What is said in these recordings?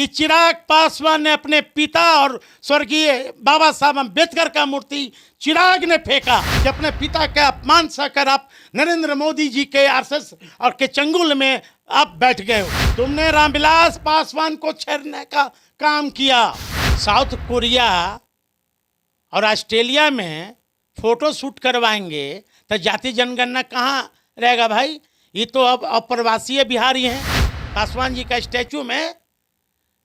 कि चिराग पासवान ने अपने पिता और स्वर्गीय बाबा साहब अम्बेडकर का मूर्ति चिराग ने फेंका कि अपने पिता का अपमान सहकर आप नरेंद्र मोदी जी के आरएसएस और के चंगुल में आप बैठ गए हो। तुमने रामविलास पासवान को छेड़ने का काम किया। साउथ कोरिया और ऑस्ट्रेलिया में फोटो शूट करवाएंगे तो जाति जनगणना कहाँ रहेगा भाई? ये तो अब अप्रवासीय बिहारी हैं। पासवान जी का स्टैचू में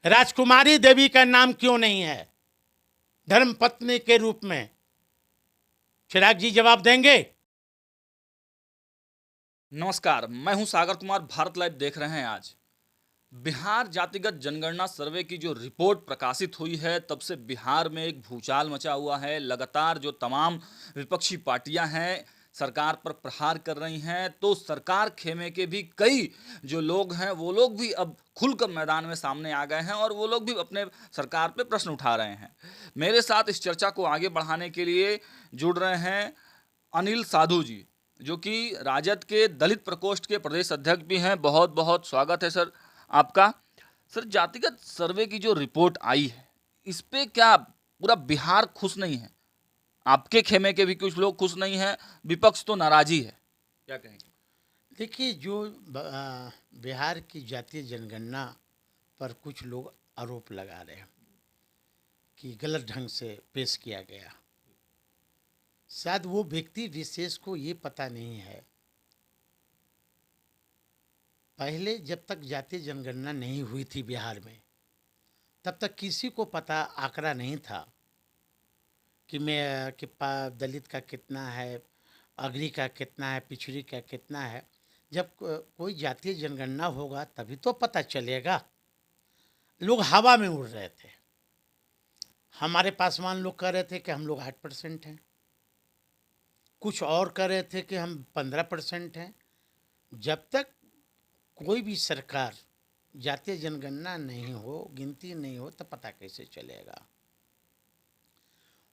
राजकुमारी देवी का नाम क्यों नहीं है धर्मपत्नी के रूप में? चिराग जी जवाब देंगे। नमस्कार, मैं हूं सागर कुमार। भारत लाइव देख रहे हैं। आज बिहार जातिगत जनगणना सर्वे की जो रिपोर्ट प्रकाशित हुई है, तब से बिहार में एक भूचाल मचा हुआ है। लगातार जो तमाम विपक्षी पार्टियां हैं सरकार पर प्रहार कर रही हैं, तो सरकार खेमे के भी कई जो लोग हैं वो लोग भी अब खुलकर मैदान में सामने आ गए हैं और वो लोग भी अपने सरकार पे प्रश्न उठा रहे हैं। मेरे साथ इस चर्चा को आगे बढ़ाने के लिए जुड़ रहे हैं अनिल साधु जी, जो कि राजद के दलित प्रकोष्ठ के प्रदेश अध्यक्ष भी हैं। बहुत बहुत स्वागत है सर आपका। सर, जातिगत सर्वे की जो रिपोर्ट आई है, इस पे क्या पूरा बिहार खुश नहीं है? आपके खेमे के भी कुछ लोग खुश नहीं हैं, विपक्ष तो नाराजी है, क्या कहेंगे? देखिए, जो बिहार की जातीय जनगणना पर कुछ लोग आरोप लगा रहे हैं कि गलत ढंग से पेश किया गया, शायद वो व्यक्ति विशेष को ये पता नहीं है। पहले जब तक जातीय जनगणना नहीं हुई थी बिहार में, तब तक किसी को पता आंकड़ा नहीं था कि दलित का कितना है, अग्नि का कितना है, पिछड़ी का कितना है। जब कोई जातीय जनगणना होगा तभी तो पता चलेगा। लोग हवा में उड़ रहे थे। हमारे पासवान लोग कह रहे थे कि हम लोग 8% हैं, कुछ और कह रहे थे कि हम 15% हैं। जब तक कोई भी सरकार जातीय जनगणना नहीं हो, गिनती नहीं हो, तो पता कैसे चलेगा?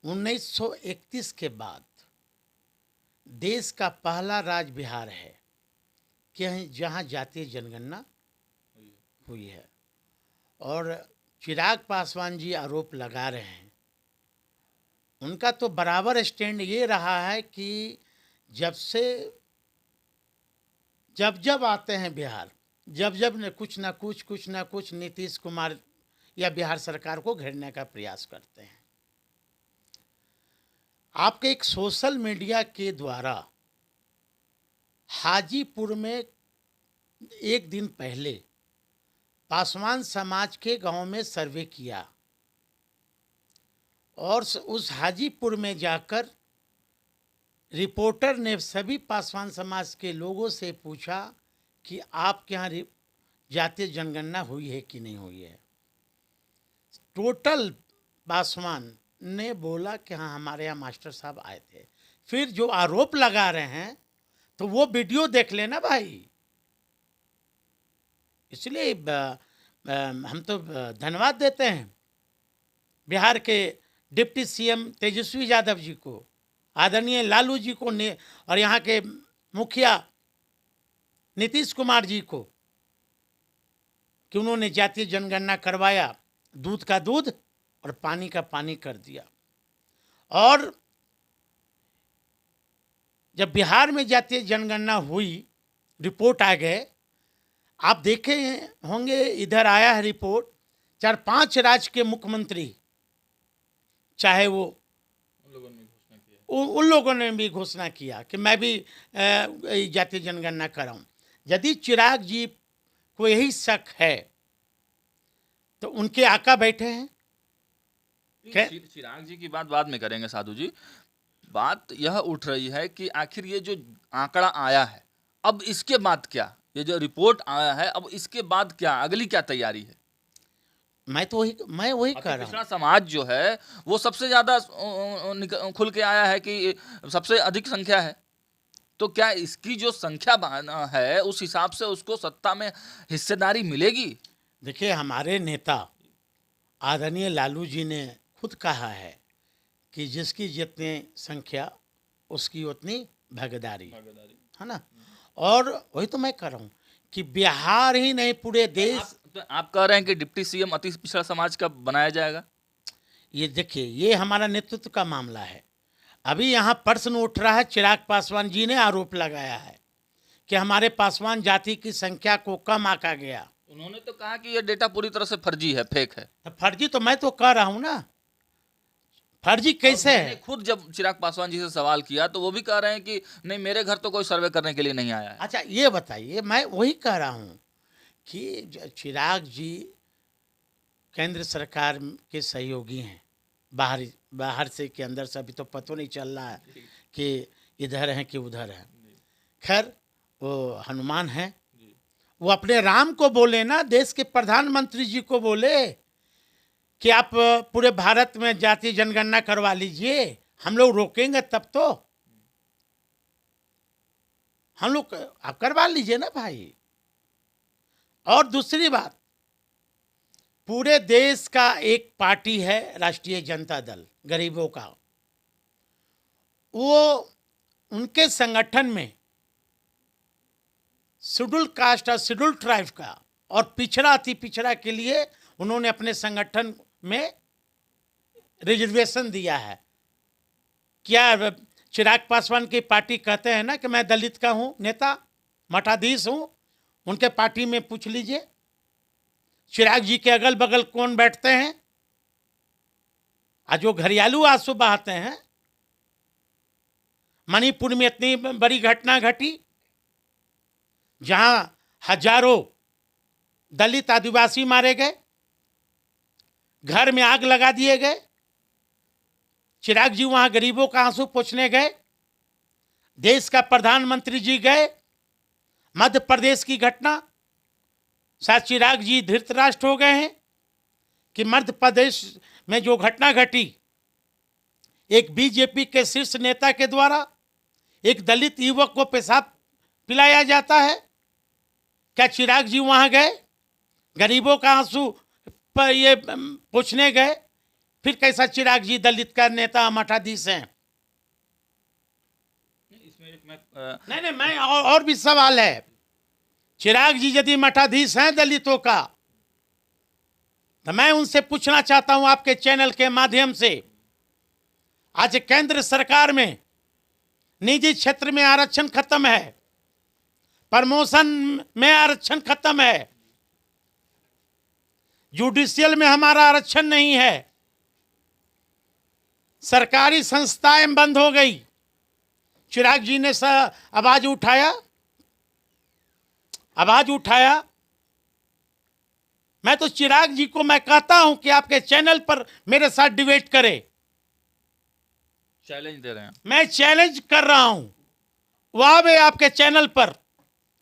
1931 के बाद देश का पहला राज्य बिहार है कि जहां जातीय जनगणना हुई है। और चिराग पासवान जी आरोप लगा रहे हैं, उनका तो बराबर स्टैंड ये रहा है कि जब आते हैं बिहार, जब न कुछ ना कुछ नीतीश कुमार या बिहार सरकार को घेरने का प्रयास करते हैं। आपके एक सोशल मीडिया के द्वारा हाजीपुर में एक दिन पहले पासवान समाज के गांव में सर्वे किया और उस हाजीपुर में जाकर रिपोर्टर ने सभी पासवान समाज के लोगों से पूछा कि आपके यहाँ जातीय जनगणना हुई है कि नहीं हुई है। टोटल पासवान ने बोला कि हाँ, हमारे यहाँ मास्टर साहब आए थे। फिर जो आरोप लगा रहे हैं तो वो वीडियो देख लेना भाई। इसलिए हम तो धन्यवाद देते हैं बिहार के डिप्टी सीएम तेजस्वी यादव जी को, आदरणीय लालू जी को और यहाँ के मुखिया नीतीश कुमार जी को कि उन्होंने जातीय जनगणना करवाया, दूध का दूध और पानी का पानी कर दिया। और जब बिहार में जातीय जनगणना हुई, रिपोर्ट आ गए, आप देखे होंगे, इधर आया है रिपोर्ट, 4-5 राज्य के मुख्यमंत्री, चाहे वो उन लोगों ने भी घोषणा किया कि मैं भी जातीय जनगणना कराऊं। यदि चिराग जी को यही शक है तो उनके आका बैठे हैं। चिराग जी की बात बाद में करेंगे साधु जी। बात यह उठ रही है कि आखिर ये जो आंकड़ा आया है, अब इसके बाद क्या? ये जो रिपोर्ट आया है, अब इसके बाद क्या, अगली क्या तैयारी है? मैं वही कह रहा हूँ। पिछड़ा समाज जो है वो सबसे ज्यादा खुल के आया है कि सबसे अधिक संख्या है, तो क्या इसकी जो संख्या है उस हिसाब से उसको सत्ता में हिस्सेदारी मिलेगी? देखिए, हमारे नेता आदरणीय लालू जी ने खुद कहा है कि जिसकी जितनी संख्या उसकी उतनी भागीदारी, है ना। और वही तो मैं कह रहा हूँ कि बिहार ही नहीं, पूरे देश। तो आप कह रहे हैं कि डिप्टी सीएम अति पिछड़ा समाज का बनाया जाएगा? ये देखिए, ये हमारा नेतृत्व का मामला है। अभी यहाँ प्रश्न उठ रहा है, चिराग पासवान जी ने आरोप लगाया है कि हमारे पासवान जाति की संख्या को कम आंका गया। उन्होंने तो कहा कि यह डेटा पूरी तरह से फर्जी है, फेक है। तो फर्जी तो मैं तो कह रहा हूँ ना, फर्जी कैसे मैंने है? खुद जब चिराग पासवान जी से सवाल किया तो वो भी कह रहे हैं कि नहीं, मेरे घर तो कोई सर्वे करने के लिए नहीं आया है। अच्छा ये बताइए, मैं वही कह रहा हूँ कि चिराग जी केंद्र सरकार के सहयोगी हैं, बाहर से कि अंदर से अभी तो पता नहीं चल रहा है कि इधर हैं कि उधर हैं। खैर, वो हनुमान हैं, वो अपने राम को बोले ना, देश के प्रधानमंत्री जी को बोले कि आप पूरे भारत में जाति जनगणना करवा लीजिए, हम लोग रोकेंगे तब तो। हम लोग, आप करवा लीजिए ना भाई। और दूसरी बात, पूरे देश का एक पार्टी है राष्ट्रीय जनता दल गरीबों का, वो उनके संगठन में शेड्यूल कास्ट और शेड्यूल ट्राइब का और पिछड़ा अति पिछड़ा के लिए उन्होंने अपने संगठन में रिजर्वेशन दिया है। क्या चिराग पासवान की पार्टी कहते हैं ना कि मैं दलित का हूं नेता, मठाधीश हूं, उनके पार्टी में पूछ लीजिए चिराग जी के अगल बगल कौन बैठते हैं। आज जो घरियालू आंसू बहाते हैं, मणिपुर में इतनी बड़ी घटना घटी जहां हजारों दलित आदिवासी मारे गए, घर में आग लगा दिए गए, चिराग जी वहां गरीबों का आंसू पोंछने गए, देश का प्रधानमंत्री जी गए। मध्य प्रदेश की घटना, शायद चिराग जी धृतराष्ट्र हो गए हैं कि मध्य प्रदेश में जो घटना घटी, एक बीजेपी के शीर्ष नेता के द्वारा एक दलित युवक को पेशाब पिलाया जाता है। क्या चिराग जी वहां गए, गरीबों का आंसू पर ये पूछने गए? फिर कैसा चिराग जी दलित का नेता मठाधीश हैं? नहीं, मैं और भी सवाल है। चिराग जी यदि मठाधीश हैं दलितों का, तो मैं उनसे पूछना चाहता हूं आपके चैनल के माध्यम से, आज केंद्र सरकार में निजी क्षेत्र में आरक्षण खत्म है, प्रमोशन में आरक्षण खत्म है, जुडिशियल में हमारा आरक्षण नहीं है, सरकारी संस्थाएं बंद हो गई। चिराग जी ने आवाज उठाया। मैं तो चिराग जी को मैं कहता हूं कि आपके चैनल पर मेरे साथ डिबेट करें। चैलेंज दे रहे हैं? मैं चैलेंज कर रहा हूं, वो आवे आपके चैनल पर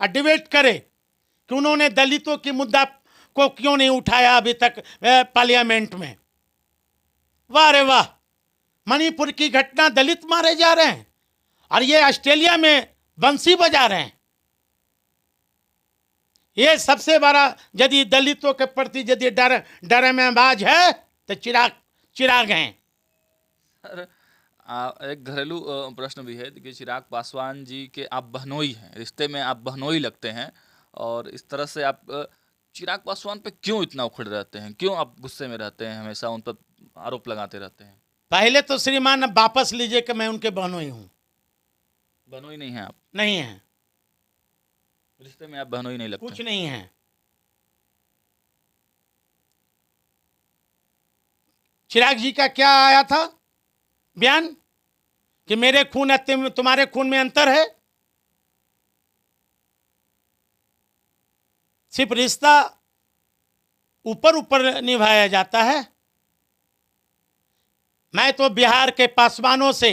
और डिबेट करे कि उन्होंने दलितों की मुद्दा को क्यों नहीं उठाया अभी तक पार्लियामेंट में। वाह रे वाह, मणिपुर की घटना, दलित मारे जा रहे हैं और ये ऑस्ट्रेलिया में बंसी बजा रहे हैं। ये सबसे बड़ा यदि दलितों के प्रति यदि डर में आवाज है तो चिराग हैं। सर, एक घरेलू प्रश्न भी है कि चिराग पासवान जी के आप बहनोई हैं, रिश्ते में आप बहनोई लगते हैं, और इस तरह से आप चिराग पासवान पे क्यों इतना उखड़ रहते हैं? क्यों आप गुस्से में रहते हैं, हमेशा उन पर आरोप लगाते रहते हैं? पहले तो श्रीमान वापस लीजिए कि मैं उनके बहनोई हूं। बहनोई नहीं है आप? नहीं है, रिश्ते में आप बहनोई नहीं लगते? कुछ नहीं है। चिराग जी का क्या आया था बयान कि मेरे खून तुम्हारे खून में अंतर है। सिर्फ रिश्ता ऊपर ऊपर निभाया जाता है। मैं तो बिहार के पासवानों से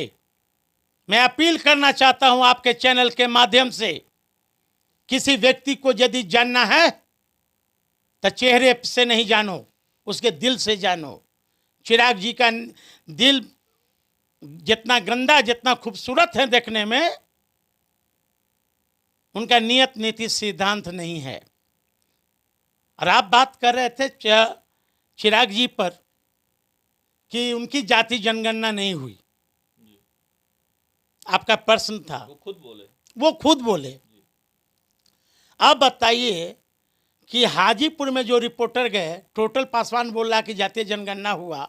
मैं अपील करना चाहता हूं आपके चैनल के माध्यम से, किसी व्यक्ति को यदि जानना है तो चेहरे से नहीं जानो, उसके दिल से जानो। चिराग जी का दिल जितना गंदा, जितना खूबसूरत है देखने में, उनका नियत नीति सिद्धांत नहीं है। और आप बात कर रहे थे चिराग जी पर कि उनकी जाति जनगणना नहीं हुई, आपका प्रश्न था। वो खुद बोले। अब बताइए कि हाजीपुर में जो रिपोर्टर गए, टोटल पासवान बोल रहा कि जातीय जनगणना हुआ।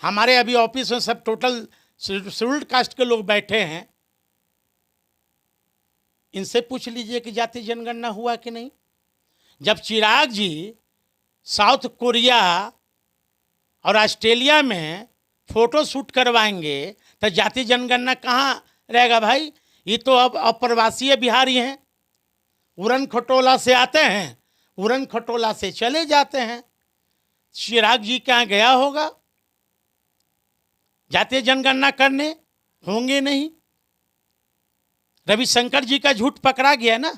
हमारे अभी ऑफिस में सब टोटल शेड्यूल्ड कास्ट के लोग बैठे हैं, इनसे पूछ लीजिए कि जातीय जनगणना हुआ कि नहीं। जब चिराग जी साउथ कोरिया और ऑस्ट्रेलिया में फोटो शूट करवाएंगे तो जातीय जनगणना कहाँ रहेगा भाई। ये तो अब अप्रवासीय बिहारी हैं, उड़न खटोला से आते हैं, उड़न खटोला से चले जाते हैं। चिराग जी कहाँ गया होगा जातीय जनगणना करने? होंगे नहीं। रविशंकर जी का झूठ पकड़ा गया ना,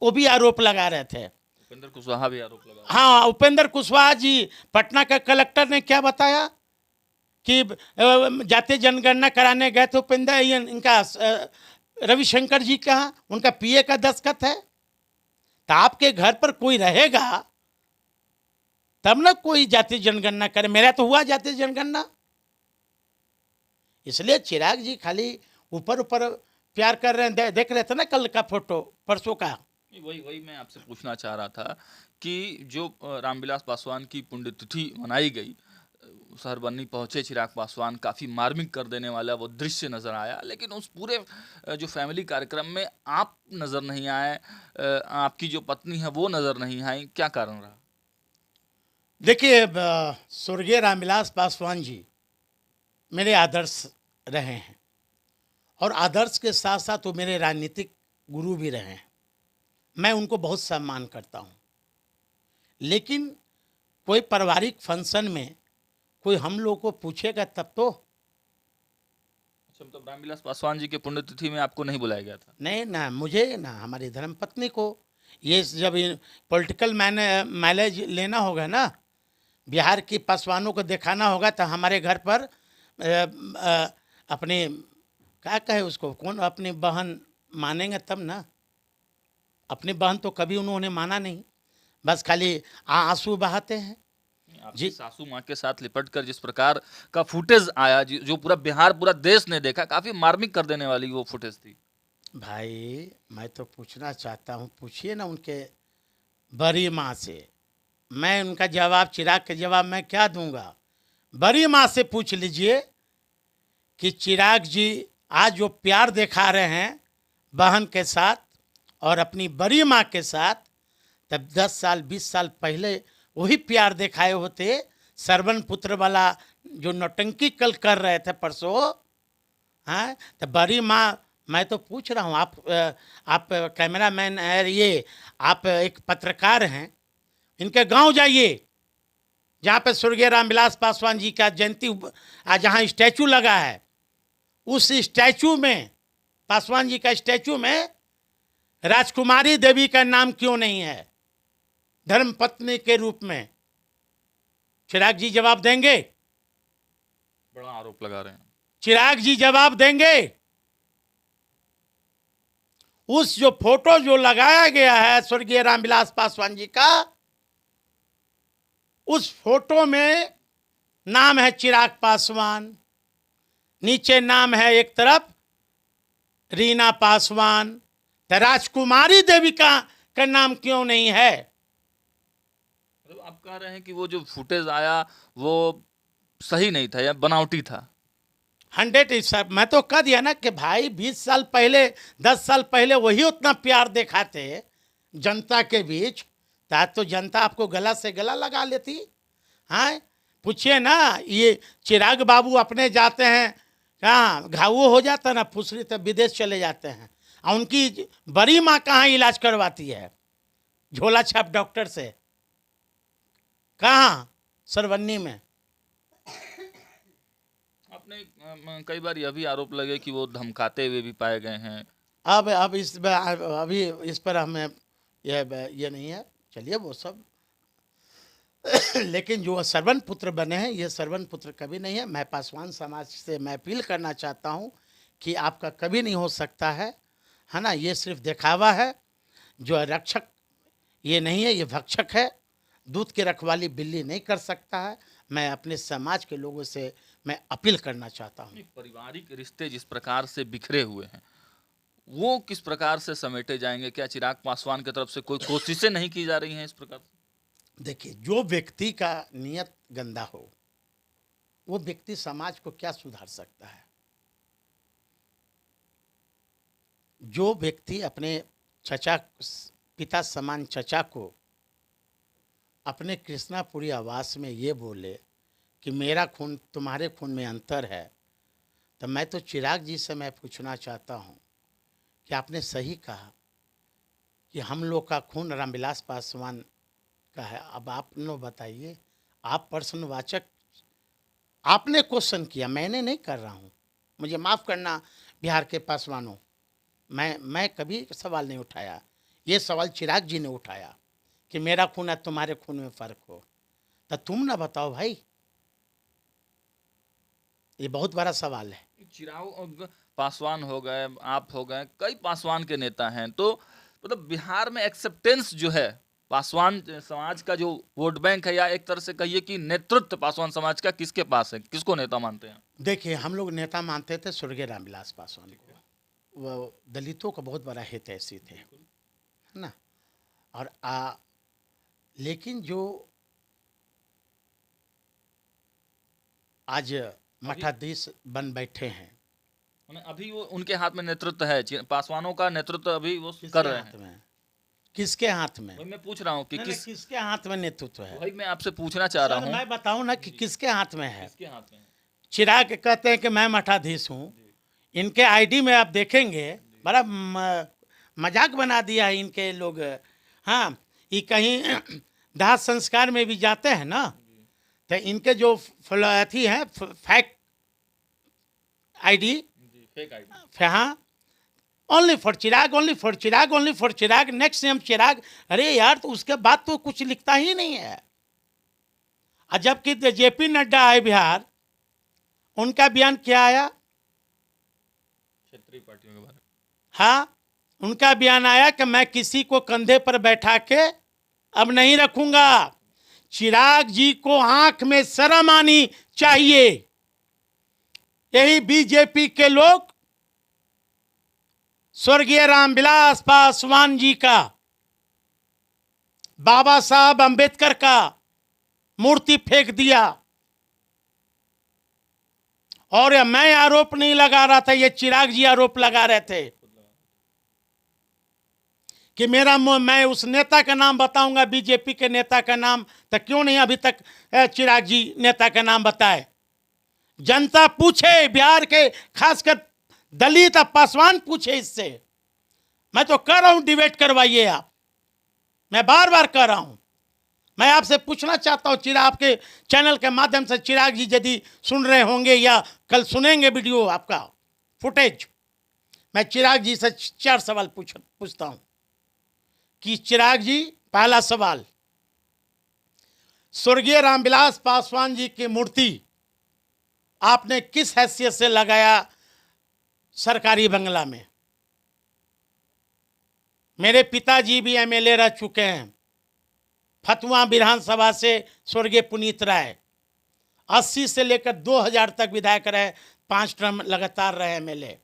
वो भी आरोप लगा रहे थे। उपेंद्र कुशवाहा भी आरोप लगा। हाँ, उपेंद्र कुशवाहा जी, पटना का कलेक्टर ने क्या बताया कि जातीय जनगणना कराने गए थे उपेंद्र, इनका रविशंकर जी का, उनका पीए का दस्तखत है। तो आपके घर पर कोई रहेगा तब ना कोई जातीय जनगणना करे। मेरा तो हुआ जातीय जनगणना। इसलिए चिराग जी खाली ऊपर ऊपर प्यार कर रहे हैं। देख रहे थे ना कल का फोटो, परसों का। वही मैं आपसे पूछना चाह रहा था कि जो रामविलास पासवान की पुण्यतिथि मनाई गई, शहरबन्नी पहुंचे चिराग पासवान, काफ़ी मार्मिक कर देने वाला वो दृश्य नज़र आया, लेकिन उस पूरे जो फैमिली कार्यक्रम में आप नज़र नहीं आए, आपकी जो पत्नी है वो नज़र नहीं आई, क्या कारण रहा? देखिए, स्वर्गीय रामविलास पासवान जी मेरे आदर्श रहे हैं, और आदर्श के साथ साथ वो मेरे राजनीतिक गुरु भी रहे हैं। मैं उनको बहुत सम्मान करता हूँ। लेकिन कोई पारिवारिक फंक्शन में कोई हम लोग को पूछेगा तब तो। अच्छा, मतलब रामविलास पासवान जी के पुण्यतिथि में आपको नहीं बुलाया गया था? नहीं ना, मुझे ना हमारी धर्मपत्नी को। ये जब पॉलिटिकल माइलेज लेना होगा ना, बिहार की पासवानों को दिखाना होगा, तो हमारे घर पर अपने क्या कहे उसको, कौन अपनी बहन मानेंगे तब ना। अपनी बहन तो कभी उन्होंने माना नहीं, बस खाली आंसू बहाते हैं। आपकी सासू माँ के साथ लिपट कर जिस प्रकार का फुटेज आया, जो पूरा बिहार, पूरा देश ने देखा, काफी मार्मिक कर देने वाली वो फुटेज थी। भाई मैं तो पूछना चाहता हूँ, पूछिए ना उनके बड़ी माँ से। मैं उनका जवाब, चिराग के जवाब मैं क्या दूंगा? बड़ी माँ से पूछ लीजिए कि चिराग जी आज जो प्यार दिखा रहे हैं बहन के साथ और अपनी बड़ी माँ के साथ, तब 10 साल 20 साल पहले वही प्यार दिखाए होते। सरवन पुत्र वाला जो नौटंकी कल कर रहे थे परसों, हाँ, तो बड़ी माँ, मैं तो पूछ रहा हूँ, आप कैमरा मैन है, ये आप एक पत्रकार हैं, इनके गांव जाइए जहाँ पे स्वर्गीय रामविलास पासवान जी का जयंती, आज जहाँ स्टैचू लगा है, उस स्टैचू में, पासवान जी का स्टैचू में राजकुमारी देवी का नाम क्यों नहीं है धर्मपत्नी के रूप में? चिराग जी जवाब देंगे? बड़ा आरोप लगा रहे हैं। चिराग जी जवाब देंगे? उस जो फोटो जो लगाया गया है स्वर्गीय रामविलास पासवान जी का, उस फोटो में नाम है चिराग पासवान, नीचे नाम है एक तरफ रीना पासवान, तो राजकुमारी देवी का नाम क्यों नहीं है? मतलब आप कह रहे हैं कि वो जो फुटेज आया वो सही नहीं था या बनावटी था? 100। मैं तो कह दिया ना कि भाई 20 साल पहले, 10 साल पहले वही उतना प्यार दिखाते जनता के बीच, आज तो जनता आपको गला से गला लगा लेती। हाँ, पूछिए ना, ये चिराग बाबू अपने जाते हैं कहाँ, घावो हो जाता ना फुसरी, तब विदेश चले जाते हैं, और उनकी बड़ी माँ कहाँ इलाज करवाती है? झोला छाप डॉक्टर से। कहाँ? सरवन्नी में। आपने कई बार यह भी आरोप लगे कि वो धमकाते हुए भी पाए गए हैं। अब अभी इस पर हमें ये नहीं है, चलिए वो सब। लेकिन जो सरवन पुत्र बने हैं, ये सरवन पुत्र कभी नहीं है। मैं पासवान समाज से मैं अपील करना चाहता हूँ कि आपका कभी नहीं हो सकता है ना। ये सिर्फ दिखावा है। जो रक्षक ये नहीं है, ये भक्षक है। दूध की रखवाली बिल्ली नहीं कर सकता है। मैं अपने समाज के लोगों से मैं अपील करना चाहता हूँ। पारिवारिक रिश्ते जिस प्रकार से बिखरे हुए हैं, वो किस प्रकार से समेटे जाएंगे? क्या चिराग पासवान की तरफ से कोई कोशिशें नहीं की जा रही हैं इस प्रकार से? देखिए, जो व्यक्ति का नियत गंदा हो, वो व्यक्ति समाज को क्या सुधार सकता है? जो व्यक्ति अपने चचा, पिता समान चचा को अपने कृष्णापुरी आवास में ये बोले कि मेरा खून तुम्हारे खून में अंतर है, तो मैं तो चिराग जी से मैं पूछना चाहता हूँ कि आपने सही कहा कि हम लोग का खून रामविलास पासवान का है। अब आप लोग बताइए, आप प्रश्नवाचक, आपने क्वेश्चन किया, मैंने नहीं कर रहा हूँ। मुझे माफ़ करना बिहार के पासवानों, मैं कभी सवाल नहीं उठाया। ये सवाल चिराग जी ने उठाया कि मेरा खून है तुम्हारे खून में फ़र्क हो, तो तुम ना बताओ भाई। ये बहुत बड़ा सवाल है। चिराग पासवान हो गए, आप हो गए, कई पासवान के नेता हैं, तो मतलब बिहार में एक्सेप्टेंस जो है पासवान समाज का, जो वोट बैंक है, या एक तरह से कहिए कि नेतृत्व पासवान समाज का किसके पास है? किसको नेता मानते हैं? देखिए, हम लोग नेता मानते थे स्वर्गीय रामविलास पासवान को। वो दलितों का बहुत बड़ा हितैषी थे, है ना। और लेकिन जो आज मठाधीश बन बैठे हैं, अभी वो उनके हाथ में नेतृत्व है, पासवानों का नेतृत्व अभी वो किसके कर रहे हाथ हैं। में? किसके हाथ में? वही मैं पूछ रहा हूँ कि किसके हाथ में नेतृत्व है? वही मैं आपसे पूछना चाह रहा सर, हूँ। मैं बताऊं ना कि किसके हाथ में है। किसके हाथ में है? चिराग कहते हैं कि मैं मठाधीश हूँ। इनके आईडी में आप देखेंगे, बड़ा मजाक बना दिया है इनके लोग। हाँ, ये कहीं दाह संस्कार में भी जाते हैं ना, तो इनके जो अथी है फैक्ट आईडी, फेक आईडी, हाँ, only for Chirag, only for Chirag, only for Chirag, next name Chirag. अरे यार, तो उसके बाद तो कुछ लिखता ही नहीं है। और जबकि जेपी नड्डा आए बिहार, उनका बयान क्या आया? क्षेत्रीय पार्टियों के बारे में। हाँ, उनका बयान आया कि मैं किसी को कंधे पर बैठा के अब नहीं रखूंगा। चिराग जी को आंख में शर्म आनी चाहिए। यही बीजेपी के लोग स्वर्गीय रामविलास पासवान जी का, बाबा साहब अंबेडकर का मूर्ति फेंक दिया। और यह मैं आरोप नहीं लगा रहा था, ये चिराग जी आरोप लगा रहे थे कि मैं उस नेता का नाम बताऊंगा, बीजेपी के नेता का नाम, तो क्यों नहीं अभी तक चिराग जी नेता का नाम बताए? जनता पूछे, बिहार के खासकर दलित पासवान पूछे इससे। मैं तो कह रहा हूं डिबेट करवाइए आप, मैं बार बार कह रहा हूं। मैं आपसे पूछना चाहता हूं, चिराग, आपके चैनल के माध्यम से चिराग जी यदि सुन रहे होंगे या कल सुनेंगे वीडियो आपका फुटेज, मैं चिराग जी से 4 सवाल पूछता हूं कि चिराग जी, पहला सवाल, स्वर्गीय रामविलास पासवान जी की मूर्ति आपने किस हैसियत से लगाया सरकारी बंगला में? मेरे पिताजी भी एमएलए रह चुके हैं, फतुआ विधानसभा से स्वर्गीय पुनीत राय, 80 से लेकर 2000 तक विधायक रहे, 5 टर्म लगातार रहे एमएलए।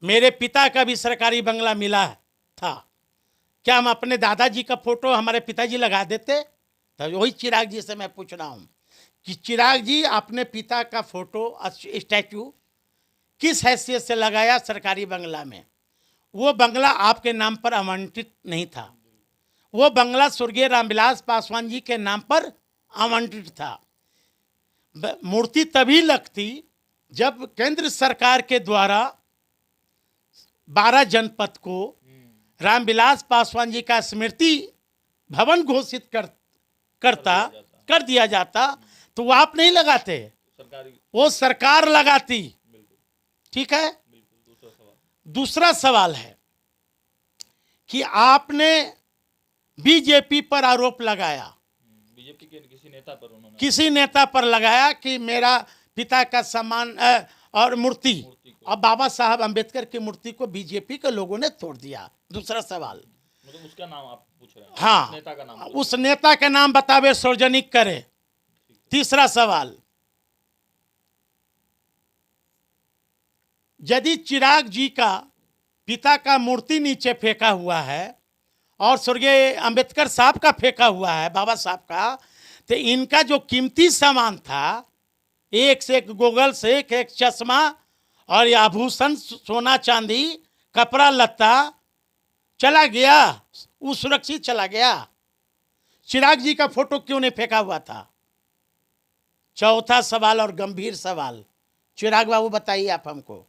मेरे पिता का भी सरकारी बंगला मिला था। क्या हम अपने दादाजी का फोटो हमारे पिताजी लगा देते? तो वही चिराग जी से मैं पूछ रहा हूँ कि चिराग जी, अपने पिता का फोटो स्टैचू किस हैसियत से लगाया सरकारी बंगला में? वो बंगला आपके नाम पर आवंटित नहीं था, वो बंगला स्वर्गीय रामविलास पासवान जी के नाम पर आवंटित था। मूर्ति तभी लगती जब केंद्र सरकार के द्वारा 12 जनपद को रामविलास पासवान जी का स्मृति भवन घोषित कर दिया जाता, तो वो आप नहीं लगाते, वो सरकार लगाती। ठीक है। दूसरा सवाल है कि आपने बीजेपी पर आरोप लगाया, बीजेपी के किसी नेता पर लगाया कि मेरा पिता का सम्मान और मूर्ति और बाबा साहब अंबेडकर की मूर्ति को बीजेपी के लोगों ने तोड़ दिया। दूसरा सवाल, मतलब उसका नाम आप पूछ रहे हैं? हाँ, उस नेता का नाम, उस नेता का नाम बतावे, सार्वजनिक करे। तीसरा सवाल, यदि चिराग जी का पिता का मूर्ति नीचे फेंका हुआ है और स्वर्गीय अंबेडकर साहब का फेंका हुआ है, बाबा साहब का, तो इनका जो कीमती सामान था, एक से एक गोगल से एक चश्मा और ये आभूषण, सोना चांदी, कपड़ा लत्ता चला गया, वो सुरक्षित चला गया। चिराग जी का फोटो क्यों नहीं फेंका हुआ था? चौथा सवाल और गंभीर सवाल, चिराग बाबू बताइए आप हमको।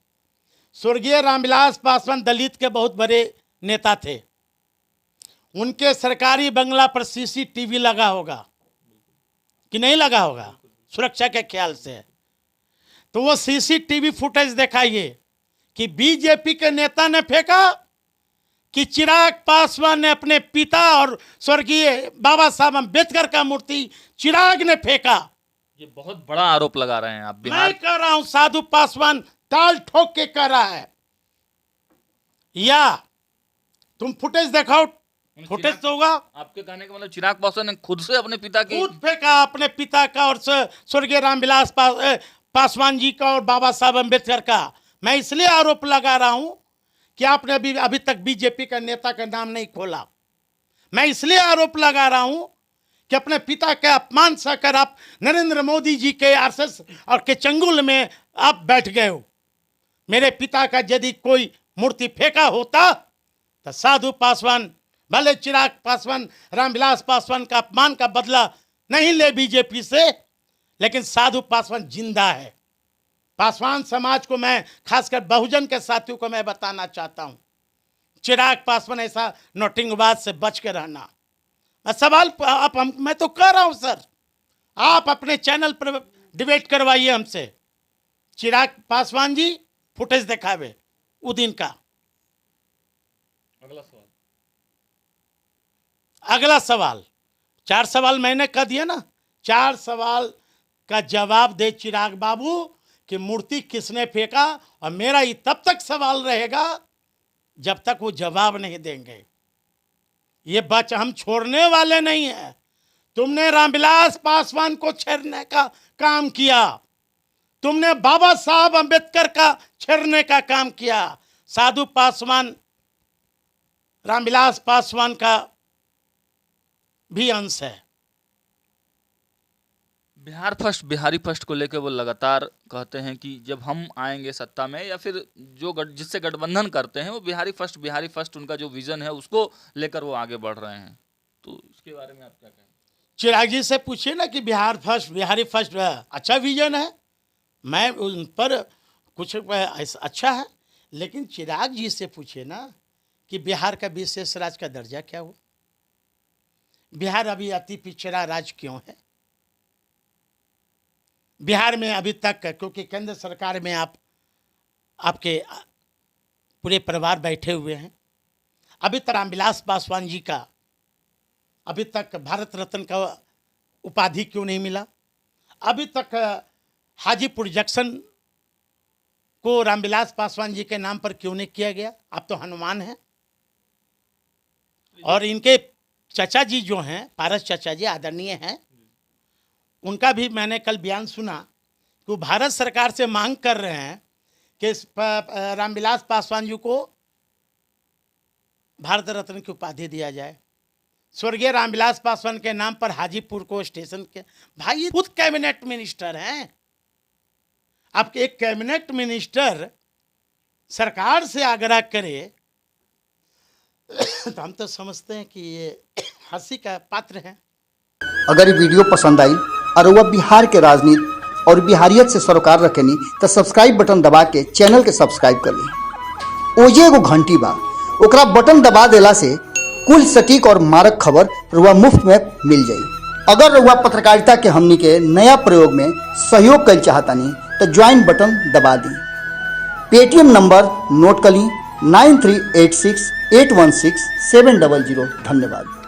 स्वर्गीय रामविलास पासवान दलित के बहुत बड़े नेता थे, उनके सरकारी बंगला पर सीसीटीवी लगा होगा कि नहीं लगा होगा, सुरक्षा के ख्याल से। तो वो सीसीटीवी फुटेज दिखाइए कि बीजेपी के नेता ने फेंका कि चिराग पासवान ने अपने पिता और स्वर्गीय बाबा साहब अम्बेडकर का मूर्ति चिराग ने फेंका। ये बहुत बड़ा आरोप लगा रहे हैं आप। बिहार मैं कह रहा हूं साधु पासवान ताल ठोक के कह रहा है, या तुम फुटेज दिखाओ, फुटेज तो होगा। आपके कहने का मतलब चिराग पासवान ने खुद से अपने पिता की खुद फेंका, अपने पिता का और स्वर्गीय रामविलास पासवान जी का और बाबा साहब अम्बेडकर का। मैं इसलिए आरोप लगा रहा हूं कि आपने अभी तक बीजेपी का नेता का नाम नहीं खोला। मैं इसलिए आरोप लगा रहा हूं कि अपने पिता के अपमान सहकर आप नरेंद्र मोदी जी के आरएसएस और के चंगुल में आप बैठ गए हो। मेरे पिता का यदि कोई मूर्ति फेंका होता तो साधु पासवान, भले चिराग पासवान रामविलास पासवान का अपमान का बदला नहीं ले बीजेपी से, लेकिन साधु पासवान जिंदा है। पासवान समाज को मैं, खासकर बहुजन के साथियों को मैं बताना चाहता हूं, चिराग पासवान ऐसा नोटिंगबाज से बच के रहना। सवाल आप मैं तो कह रहा हूं सर, आप अपने चैनल पर डिबेट करवाइए हमसे। चिराग पासवान जी फुटेज दिखावे उस दिन का। अगला सवाल, 4 सवाल मैंने कह दिया ना, 4 सवाल का जवाब दे चिराग बाबू कि मूर्ति किसने फेंका। और मेरा ये तब तक सवाल रहेगा जब तक वो जवाब नहीं देंगे। ये बच हम छोड़ने वाले नहीं है। तुमने रामविलास पासवान को छेड़ने का काम किया, तुमने बाबा साहब अम्बेडकर का छेड़ने का काम किया। साधु पासवान रामविलास पासवान का भी अंश है। बिहार फर्स्ट, बिहारी फर्स्ट को लेकर वो लगातार कहते हैं कि जब हम आएंगे सत्ता में, या फिर जो जिससे गठबंधन करते हैं वो बिहारी फर्स्ट उनका जो विजन है उसको लेकर वो आगे बढ़ रहे हैं। तो इसके बारे में आप क्या कहें? चिराग जी से पूछिए ना कि बिहार फर्स्ट, बिहारी फर्स्ट अच्छा विजन है, मैं उन पर कुछ अच्छा है, लेकिन चिराग जी से पूछिए ना कि बिहार का विशेष राज्य का दर्जा क्या हुआ, बिहार अभी अति पिछड़ा राज्य क्यों है। बिहार में अभी तक, क्योंकि केंद्र सरकार में आपके पूरे परिवार बैठे हुए हैं, अभी तक रामविलास पासवान जी का अभी तक भारत रत्न का उपाधि क्यों नहीं मिला, अभी तक हाजीपुर जंक्शन को रामविलास पासवान जी के नाम पर क्यों नहीं किया गया। आप तो हनुमान हैं। और इनके चाचा जी जो हैं, पारस चाचा जी आदरणीय हैं, उनका भी मैंने कल बयान सुना कि वो भारत सरकार से मांग कर रहे हैं कि रामविलास पासवान जी को भारत रत्न की उपाधि दिया जाए। स्वर्गीय रामविलास पासवान के नाम पर हाजीपुर को स्टेशन के, भाई खुद कैबिनेट मिनिस्टर हैं। आपके एक कैबिनेट मिनिस्टर सरकार से आग्रह करे तो हम तो समझते हैं कि ये हंसी का पात्र है। अगर ये वीडियो पसंद आई और वह बिहार के राजनीति और बिहारियत से सरोकार रखेनी तो सब्सक्राइब बटन दबा के चैनल के सब्सक्राइब कर ली। ओजे एगो घंटी बा, ओकरा बटन दबा देला से कुल सटीक और मारक खबर रुआ मुफ्त में मिल जाई। अगर रुआ पत्रकारिता के हमनी के नया प्रयोग में सहयोग कर चाहतानी तो ज्वाइन बटन दबा दी। पेटीएम नंबर नोट कर ली 9386816700। धन्यवाद।